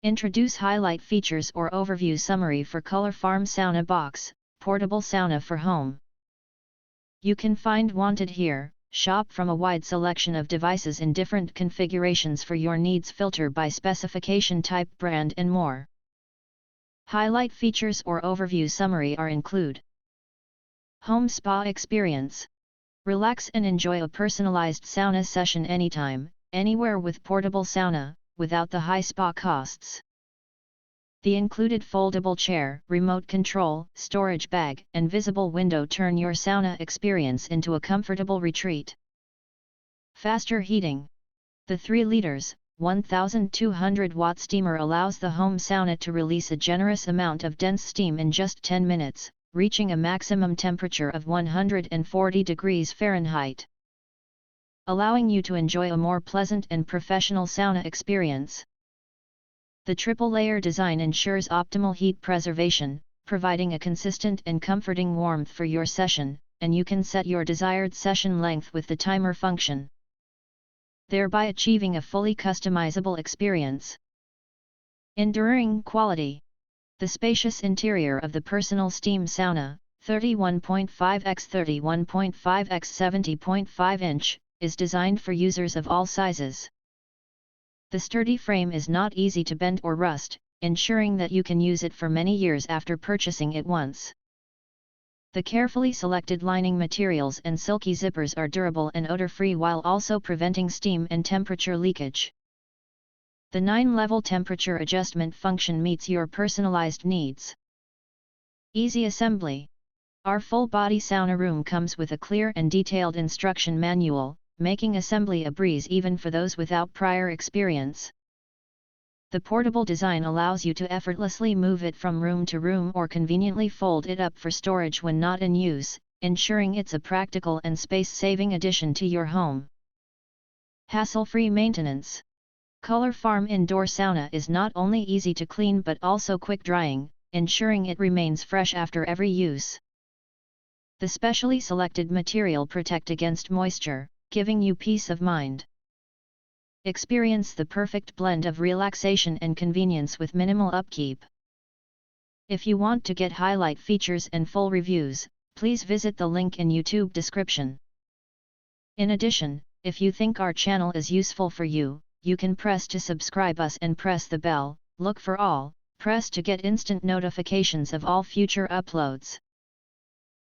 Introduce highlight features or overview summary for colorfarm Sauna Box, portable sauna for home. You can find wanted here. Shop from a wide selection of devices in different configurations for your needs, filter by specification type, brand and more. Highlight features or overview summary are include: Home spa experience. Relax and enjoy a personalized sauna session anytime, anywhere with portable sauna, without the high spa costs. The included foldable chair, remote control, storage bag, and visible window turn your sauna experience into a comfortable retreat. Faster heating. The 3 liters, 1200-watt steamer allows the home sauna to release a generous amount of dense steam in just 10 minutes, reaching a maximum temperature of 140 degrees Fahrenheit, allowing you to enjoy a more pleasant and professional sauna experience. The triple-layer design ensures optimal heat preservation, providing a consistent and comforting warmth for your session, and you can set your desired session length with the timer function, thereby achieving a fully customizable experience. Enduring quality. The spacious interior of the personal steam sauna, 31.5 x 31.5 x 70.5 inch, is designed for users of all sizes. The sturdy frame is not easy to bend or rust, ensuring that you can use it for many years after purchasing it once. The carefully selected lining materials and silky zippers are durable and odor-free while also preventing steam and temperature leakage. The 9-level temperature adjustment function meets your personalized needs. Easy assembly. Our full-body sauna room comes with a clear and detailed instruction manual, making assembly a breeze even for those without prior experience. The portable design allows you to effortlessly move it from room to room or conveniently fold it up for storage when not in use, ensuring it's a practical and space-saving addition to your home. Hassle-free maintenance. colorfarm Indoor Sauna is not only easy to clean but also quick-drying, ensuring it remains fresh after every use. The specially selected material protect against moisture, giving you peace of mind. Experience the perfect blend of relaxation and convenience with minimal upkeep. If you want to get highlight features and full reviews, please visit the link in YouTube description. In addition, if you think our channel is useful for you, you can press to subscribe us and press the bell, look for all, press to get instant notifications of all future uploads.